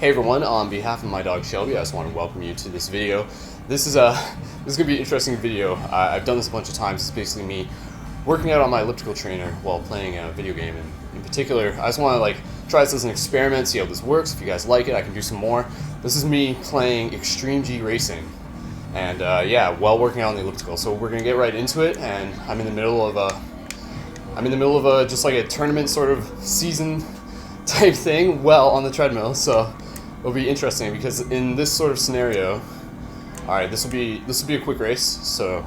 Hey everyone, on behalf of my dog Shelby, I just want to welcome you to this video. This is going to be an interesting video. I've done this a bunch of times. It's basically me working out on my elliptical trainer while playing a video game. And in particular, I just want to try this as an experiment, see how this works. If you guys like it, I can do some more. This is me playing Extreme G Racing, and yeah, while working out on the elliptical. So we're gonna get right into it, and I'm in the middle of just like a tournament sort of season type thing, well, on the treadmill. So it'll be interesting because in this sort of scenario, all right, this will be a quick race. So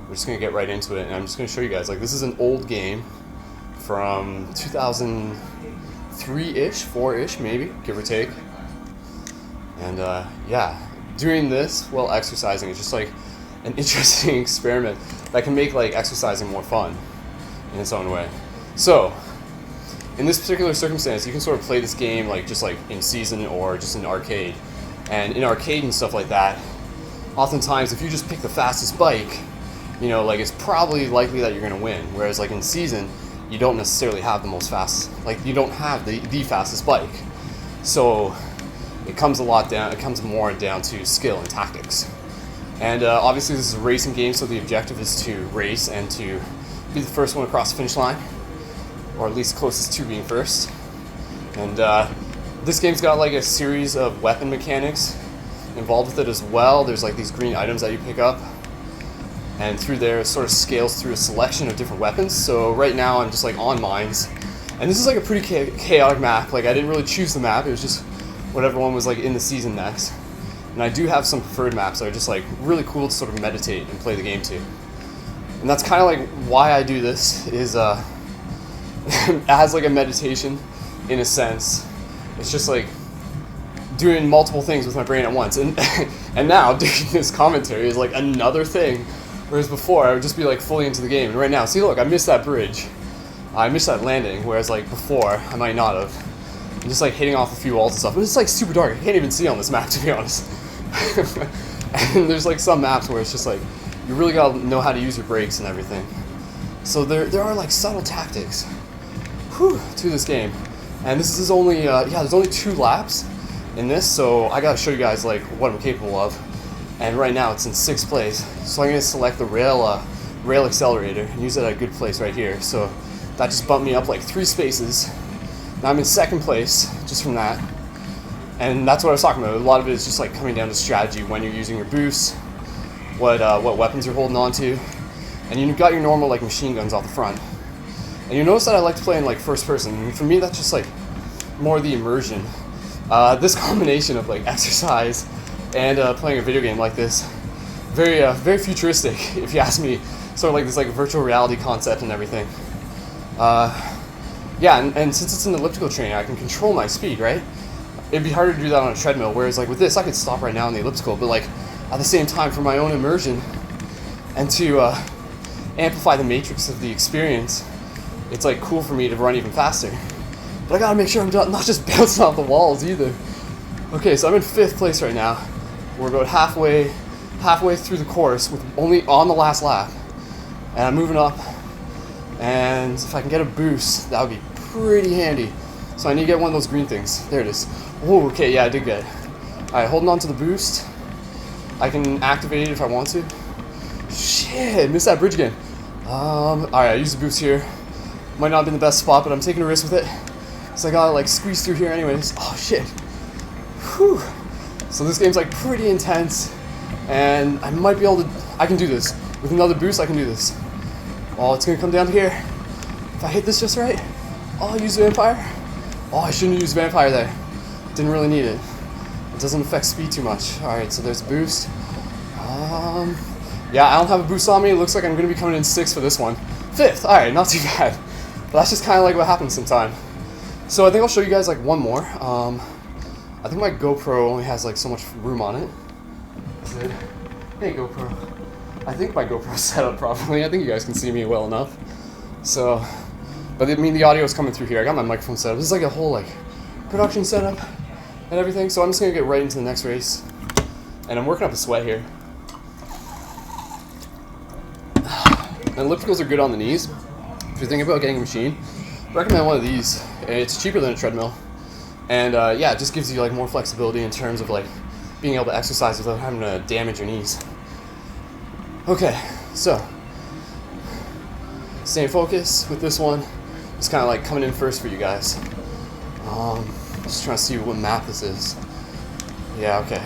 we're just gonna get right into it, and I'm just gonna show you guys. This is an old game from 2003-ish, 4-ish, maybe, give or take. And yeah, doing this while exercising is just like an interesting experiment that can make exercising more fun in its own way. So in this particular circumstance, you can sort of play this game just in season or just in arcade. And in arcade and stuff like that, oftentimes if you just pick the fastest bike, you know, it's probably likely that you're going to win. Whereas in season, you don't necessarily have the most fast, you don't have the fastest bike. So it comes more down to skill and tactics. And obviously this is a racing game, so the objective is to race and to be the first one across the finish line, or at least closest to being first. And this game's got a series of weapon mechanics involved with it as well. There's these green items that you pick up, and through there it sort of scales through a selection of different weapons. So right now I'm just on mines, and this is a pretty chaotic map. I didn't really choose the map, it was just whatever one was in the season next. And I do have some preferred maps that are just really cool to sort of meditate and play the game to. And that's kind of why I do this, is as a meditation in a sense. It's just doing multiple things with my brain at once. And and now doing this commentary is another thing. Whereas before I would just be fully into the game. And right now, see, look, I missed that bridge. I missed that landing, whereas before I might not have. I'm just hitting off a few walls and stuff. But it's super dark. I can't even see on this map, to be honest. And there's some maps where it's just you really gotta know how to use your brakes and everything. So there are subtle tactics to this game. And this is only there's only 2 laps in this, so I gotta show you guys what I'm capable of. And right now it's in 6th place, so I'm gonna select the rail accelerator and use it at a good place right here. So that just bumped me up 3 spaces. Now I'm in 2nd place just from that, and that's what I was talking about. A lot of it is just coming down to strategy when you're using your boosts, what weapons you're holding on to, and you've got your normal machine guns off the front. And you notice that I like to play in first person. And for me, that's just more the immersion. This combination of exercise and playing a video game like this, very futuristic, if you ask me. Sort of this virtual reality concept and everything. Yeah, and since it's an elliptical trainer, I can control my speed, right? It'd be harder to do that on a treadmill, whereas with this, I could stop right now on the elliptical, but at the same time, for my own immersion and to amplify the matrix of the experience, it's cool for me to run even faster. But I gotta make sure I'm not just bouncing off the walls either. Okay, so I'm in 5th place right now. We're about halfway through the course, with only on the last lap, and I'm moving up. And if I can get a boost, that would be pretty handy. So I need to get one of those green things. There it is. Oh, okay, yeah, I did get it. All right, holding on to the boost. I can activate it if I want to. Shit, missed that bridge again. All right, I used the boost here. Might not have been the best spot, but I'm taking a risk with it. So I gotta squeeze through here anyways. Oh shit. Whew. So this game's pretty intense, and I might be able to. I can do this with another boost. I can do this. Oh, it's gonna come down to here. If I hit this just right, I'll use Vampire. Oh, I shouldn't use Vampire there. Didn't really need it. It doesn't affect speed too much. All right, so there's a boost. Yeah, I don't have a boost on me. It looks like I'm gonna be coming in 6th for this one. 5th. All right, not too bad. But that's just kind of what happens sometimes. So I think I'll show you guys one more. I think my GoPro only has so much room on it. Is it? Hey GoPro. I think my GoPro's set up properly. I think you guys can see me well enough. So, but I mean the audio is coming through here. I got my microphone set up. This is a whole production setup and everything. So I'm just gonna get right into the next race. And I'm working up a sweat here. And ellipticals are good on the knees. If you're thinking about getting a machine, I recommend one of these. It's cheaper than a treadmill. And yeah, it just gives you like more flexibility in terms of like being able to exercise without having to damage your knees. Okay, so staying focused with this one. Just kind of like coming in first for you guys. Just trying to see what map this is. Yeah, okay.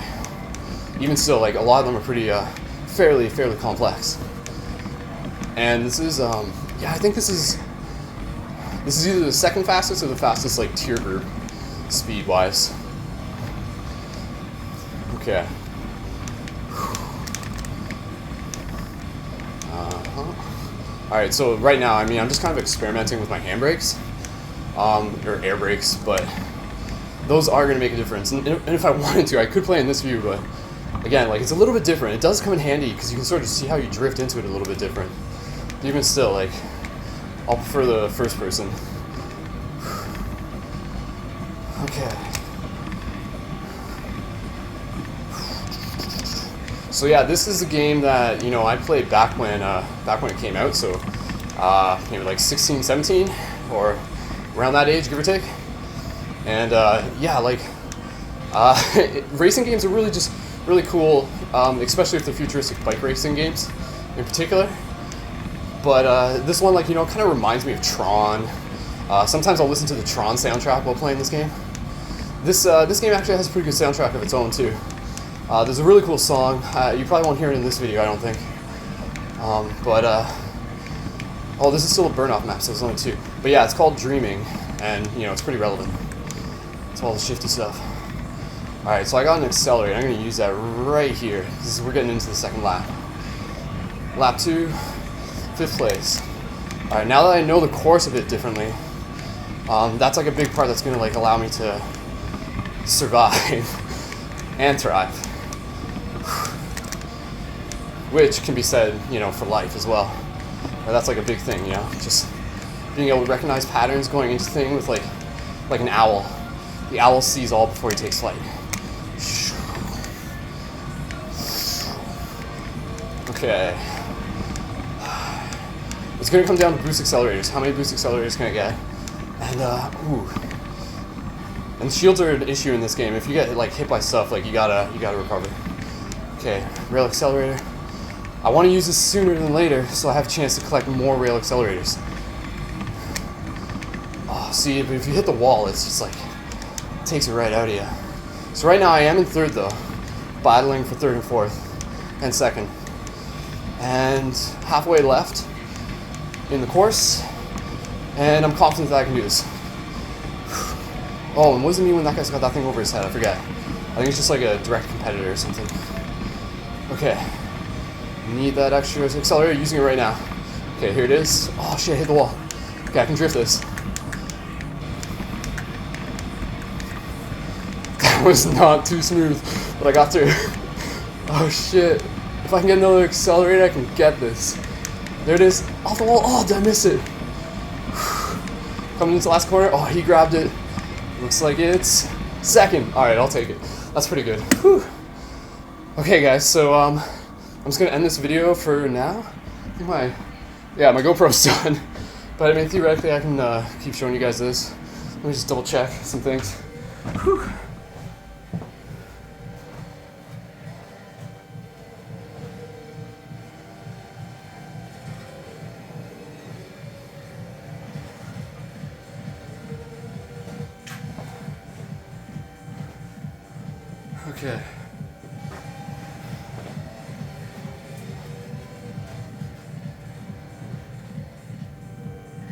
Even still, like a lot of them are pretty fairly complex. And this is yeah, I think this is either the second fastest or the fastest like tier group speed wise. Okay. Alright, so right now, I mean, I'm just kind of experimenting with my handbrakes, or air brakes, but those are going to make a difference. And if I wanted to, I could play in this view, but again, like, it's a little bit different. It does come in handy because you can sort of see how you drift into it a little bit different. But even still, like, I'll prefer the first person. Okay. So yeah, this is a game that, you know, I played back when it came out, so maybe like 16, 17, or around that age, give or take. And yeah, like, racing games are really cool, especially if they're futuristic bike racing games in particular. But this one, like, you know, kind of reminds me of Tron. Sometimes I'll listen to the Tron soundtrack while playing this game. This game actually has a pretty good soundtrack of its own too. There's a really cool song. You probably won't hear it in this video, I don't think. Oh, this is still a burn-off map, so there's only two. But yeah, it's called Dreaming, and you know, it's pretty relevant. It's all the shifty stuff. Alright, so I got an accelerator. I'm going to use that right here, because we're getting into the second lap. Lap 2, 5th place. Alright, now that I know the course a bit differently, that's like a big part that's going to like allow me to survive and thrive. Which can be said, you know, for life as well. That's like a big thing, you know, just being able to recognize patterns going into things with like an owl. The owl sees all before he takes flight. Okay. It's gonna come down to boost accelerators. How many boost accelerators can I get? And ooh. And shields are an issue in this game. If you get like hit by stuff, like you gotta recover. Okay, rail accelerator. I want to use this sooner than later, so I have a chance to collect more rail accelerators. Oh, see, but if you hit the wall, it's just like it takes it right out of you. So right now I am in third though, battling for third and fourth, and second, and halfway left in the course, and I'm confident that I can do this. Oh, and what does it mean when that guy's got that thing over his head? I forget. I think it's just like a direct competitor or something. Okay. Need that extra accelerator, using it right now. Okay, here it is. Oh shit, I hit the wall. Okay, I can drift this. That was not too smooth, but I got through. Oh shit. If I can get another accelerator, I can get this. There it is. Off the wall. Oh, did I miss it? Coming into the last corner. Oh, he grabbed it. Looks like it's second. Alright, I'll take it. That's pretty good. Whew. Okay, guys, so I'm just gonna end this video for now. I think my GoPro's done. But I mean, theoretically, I can keep showing you guys this. Let me just double check some things. Whew. Okay.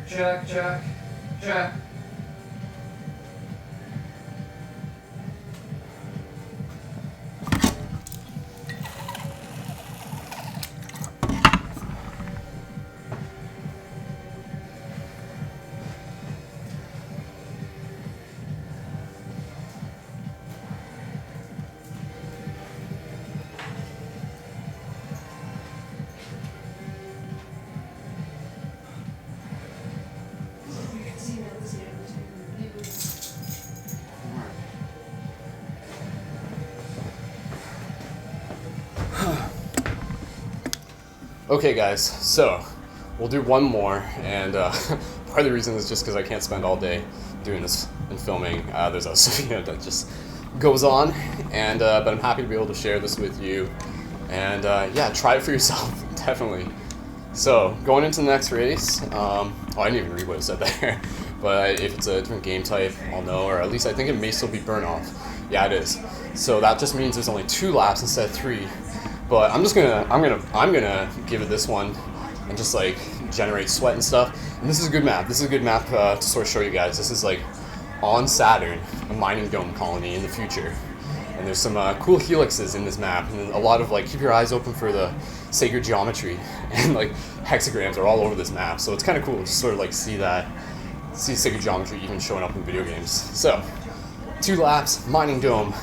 Check, check, check. Okay guys, so we'll do one more, and part of the reason is just because I can't spend all day doing this and filming. There's also that just goes on, and but I'm happy to be able to share this with you, and yeah, try it for yourself. Definitely. So going into the next race, oh, I didn't even read what it said there, but if it's a different game type, I'll know, or at least I think it may still be burn off. Yeah, it is. So that just means there's only 2 laps instead of 3. But I'm gonna give it this one and just like generate sweat and stuff. And this is a good map. This is a good map to sort of show you guys. This is like on Saturn, a mining dome colony in the future. And there's some cool helixes in this map, and a lot of like, keep your eyes open for the sacred geometry, and like hexagrams are all over this map. So it's kind of cool to sort of like see sacred geometry even showing up in video games. So 2 laps, mining dome,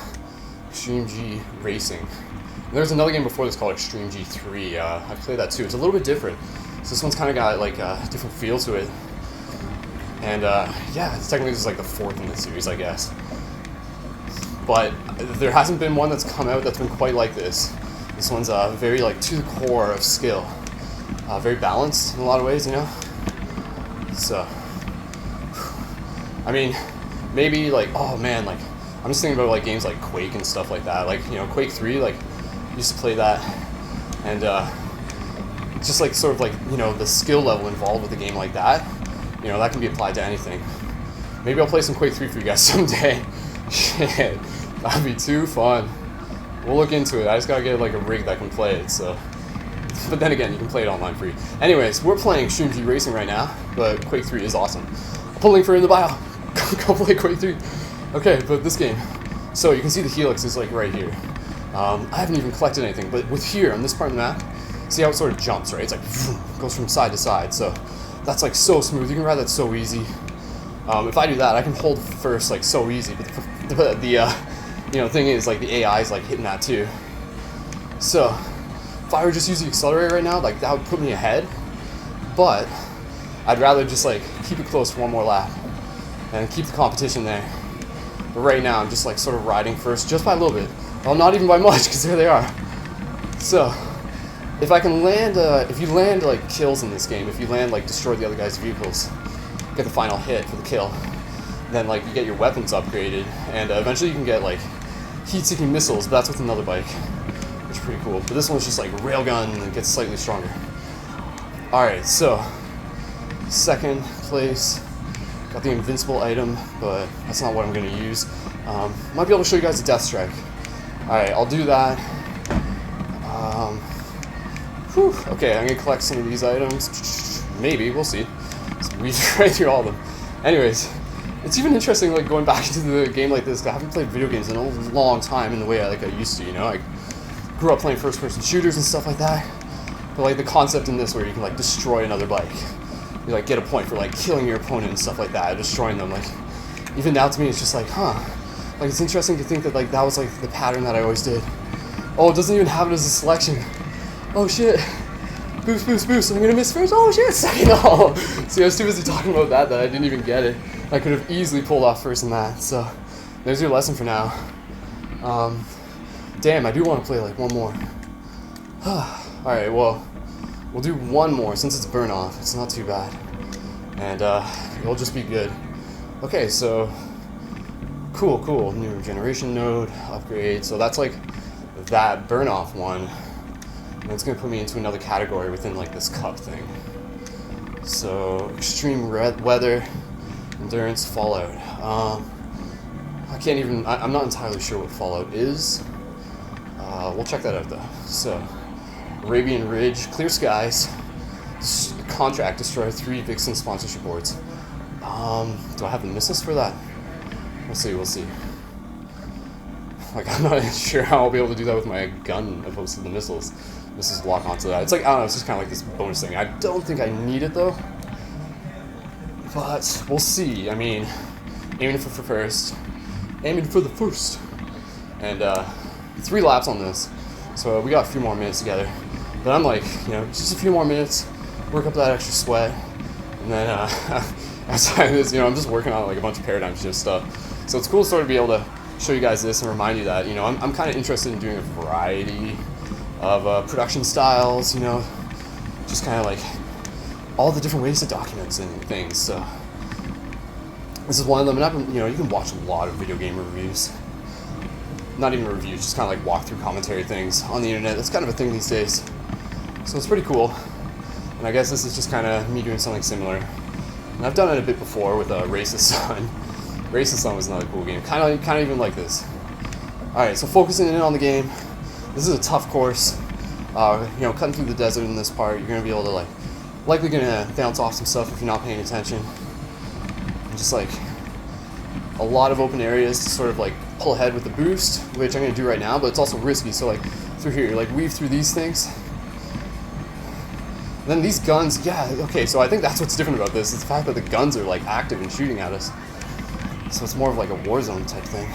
Extreme G Racing. And there's another game before this called Extreme G3. I played that too. It's a little bit different. So this one's kind of got like a different feel to it. And yeah, it's technically just like the 4th in the series, I guess. But there hasn't been one that's come out that's been quite like this. This one's very like to the core of skill. Very balanced in a lot of ways, So, I mean, maybe like, oh man, like, I'm just thinking about like games like Quake and stuff like that. Like, Quake 3, like, used to play that. And just like sort of like, the skill level involved with a game like that, that can be applied to anything. Maybe I'll play some Quake 3 for you guys someday. Shit, that'd be too fun. We'll look into it. I just gotta get like a rig that can play it, so. But then again, you can play it online free. Anyways, we're playing Extreme G Racing right now, but Quake 3 is awesome. I'll put a link for it in the bio. Go play Quake 3. Okay, but this game. So you can see the helix is like right here. I haven't even collected anything, but with here, on this part of the map, see how it sort of jumps, right? It's like, goes from side to side, so that's like so smooth. You can ride that so easy. If I do that, I can hold first like so easy, but the thing is like the AI is like hitting that too. So if I were just using the accelerator right now, like that would put me ahead, but I'd rather just like keep it close for one more lap and keep the competition there. But right now I'm just like sort of riding first just by a little bit. Well, not even by much, because there they are. So if I can land, if you land like kills in this game, if you land like destroy the other guy's vehicles, get the final hit for the kill, then like you get your weapons upgraded, and eventually you can get like heat-seeking missiles, but that's with another bike, which is pretty cool. But this one's just like railgun and it gets slightly stronger. Alright, so 2nd place, got the invincible item, but that's not what I'm going to use. Might be able to show you guys a death strike. Alright, I'll do that. Okay, I'm going to collect some of these items. Maybe, we'll see. We've right through all of them. Anyways, it's even interesting like going back into the game like this, 'cause I haven't played video games in a long time in the way I used to, I grew up playing first-person shooters and stuff like that. But like the concept in this where you can like destroy another bike. You like get a point for like killing your opponent and stuff like that, destroying them. Like even now to me it's just like, like it's interesting to think that like that was like the pattern that I always did. Oh, it doesn't even have it as a selection. Oh shit. Boost, boost, boost. I'm gonna miss first. Oh shit, second. Oh. See, I was too busy talking about that I didn't even get it. I could have easily pulled off first in that. So there's your lesson for now. Damn, I do want to play like one more. Alright, well, we'll do one more since it's burn off. It's not too bad. And it'll just be good. Okay, so cool. New generation node, upgrade. So that's like that burn off one. And it's going to put me into another category within like this cup thing. So extreme weather, endurance, fallout. I can't even, I'm not entirely sure what fallout is. We'll check that out though. So Arabian Ridge, clear skies, contract, destroy 3 Vixen sponsorship boards. Do I have the missiles for that? We'll see. Like, I'm not sure how I'll be able to do that with my gun opposed to the missiles. Missiles lock onto that. It's like, I don't know, it's just kind of like this bonus thing. I don't think I need it though. But we'll see. I mean, aiming for first. Aiming for the first. And 3 laps on this. So we got a few more minutes together. But I'm like, just a few more minutes, work up that extra sweat. And then outside of this, I'm just working on like a bunch of paradigm shift stuff. So it's cool to sort of be able to show you guys this and remind you that, I'm kind of interested in doing a variety of production styles, just kind of like all the different ways to document and things. So This is one of them, and I've been, you can watch a lot of video game reviews. Not even reviews, just kind of like walkthrough commentary things on the internet. That's kind of a thing these days. So it's pretty cool. And I guess this is just kind of me doing something similar. And I've done it a bit before with Racist Sun. Racist Sun was another cool game. Kind of even like this. Alright, so focusing in on the game. This is a tough course. Cutting through the desert in this part, you're going to be able to likely going to bounce off some stuff if you're not paying attention. And just like a lot of open areas to sort of like pull ahead with the boost, which I'm going to do right now, but it's also risky. So like through here, you like weave through these things. And then these guns, yeah, okay, so I think that's what's different about this, is the fact that the guns are like active and shooting at us. So it's more of like a war zone type thing.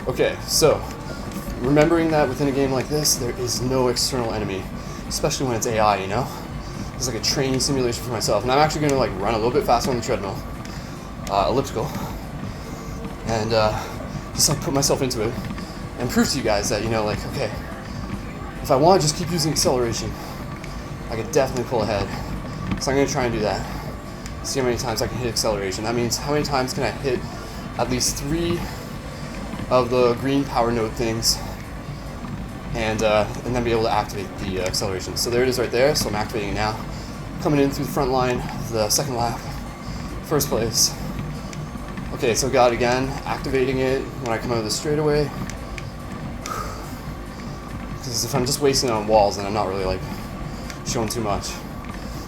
Okay, so remembering that within a game like this, there is no external enemy, especially when it's AI, It's like a training simulation for myself, and I'm actually going to like run a little bit faster on the treadmill, elliptical, and just like put myself into it and prove to you guys that okay, if I want to just keep using acceleration, I could definitely pull ahead. So I'm going to try and do that. See how many times I can hit acceleration. That means how many times can I hit at least 3 of the green power node things, and then be able to activate the acceleration. So there it is right there. So I'm activating it now. Coming in through the front line of the second lap, first place. Okay, so got it again, activating it when I come out of the straightaway. Because if I'm just wasting it on walls, then I'm not really like showing too much.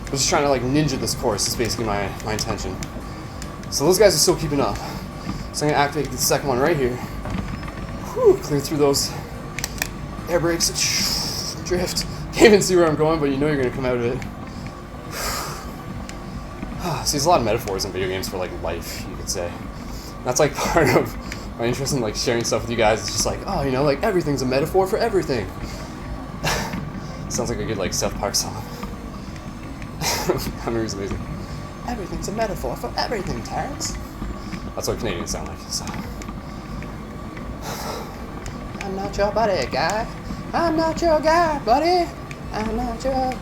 I'm just trying to like ninja this course is basically my intention. So those guys are still keeping up. So I'm gonna activate the second one right here. Whew, clear through those air brakes. Drift. Can't even see where I'm going, but you know you're gonna come out of it. See, there's a lot of metaphors in video games for like life, you could say. That's like part of my interest in like sharing stuff with you guys. It's just like, oh, like everything's a metaphor for everything. Sounds like a good like South Park song. That movie's amazing. Everything's a metaphor for everything, Terrence. That's what Canadians sound like. So. I'm not your buddy, guy. I'm not your guy, buddy. I'm not your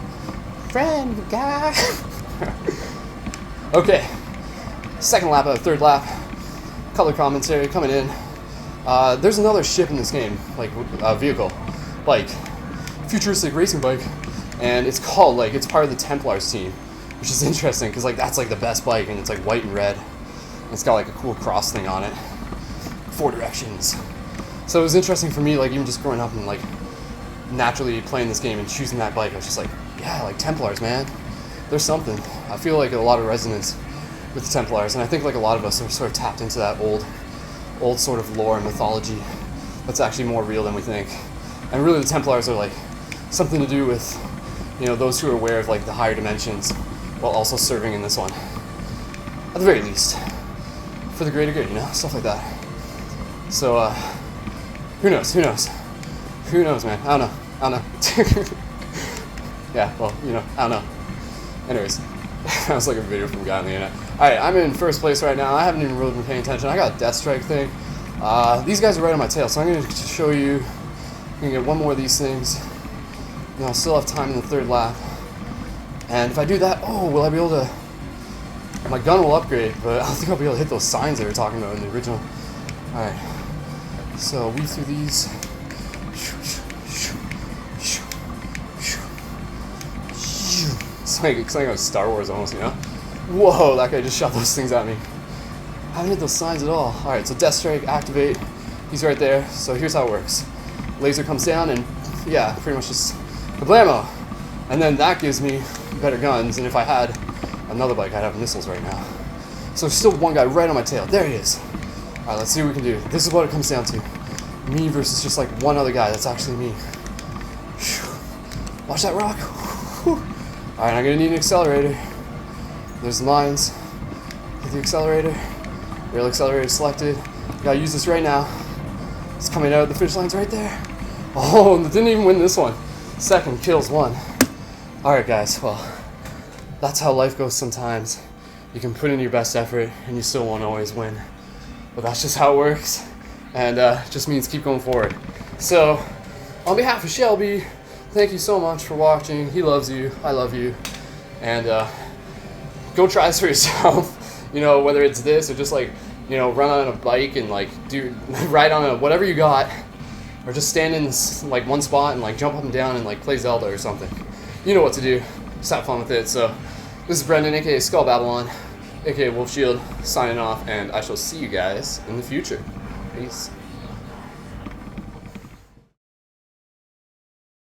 friend, guy. Okay. Second lap of third lap. Color commentary coming in. There's another ship in this game, like vehicle, like futuristic racing bike, and it's called it's part of the Templars team, which is interesting because that's like the best bike, and it's like white and red. And it's got like a cool cross thing on it, 4 directions. So it was interesting for me, even just growing up and naturally playing this game and choosing that bike. I was just like, yeah, Templars, man. There's something. I feel like a lot of resonance with the Templars, and I think a lot of us are sort of tapped into that old sort of lore and mythology that's actually more real than we think. And really the Templars are something to do with those who are aware of the higher dimensions while also serving in this one, at the very least, for the greater good, stuff like that. So who knows, man. I don't know. Yeah, well, I don't know. Anyways, that was like a video from a guy on the internet. Alright, I'm in first place right now. I haven't even really been paying attention. I got a death strike thing. These guys are right on my tail, so I'm going to show you. I'm going to get one more of these things. I'll still have time in the third lap. And if I do that, will I be able to... My gun will upgrade, but I don't think I'll be able to hit those signs they were talking about in the original. Alright, so weave through these. It's like Star Wars almost, Whoa, that guy just shot those things at me. I haven't hit those signs at all. Alright, so Death Strike, activate. He's right there. So here's how it works. Laser comes down and, yeah, pretty much just kablamo. And then that gives me better guns, and if I had another bike, I'd have missiles right now. So there's still one guy right on my tail. There he is. Alright, let's see what we can do. This is what it comes down to. Me versus just one other guy that's actually me. Watch that rock. Alright, I'm gonna need an accelerator. There's lines. Hit the accelerator. Rail accelerator selected. Gotta use this right now. It's coming out. The finish line's right there. Oh, and didn't even win this one. Second kills one. Alright, guys. Well, that's how life goes sometimes. You can put in your best effort and you still won't always win. But that's just how it works. And just means keep going forward. So, on behalf of Shelby, thank you so much for watching. He loves you. I love you. and go try this for yourself. You know, whether it's this or just like, you know, run on a bike and like ride on a whatever you got, or just stand in like one spot and like jump up and down and like play Zelda or something. You know what to do. Just have fun with it. So this is Brendan, aka Skull Babylon, aka Wolf Shield, signing off, and I shall see you guys in the future. Peace.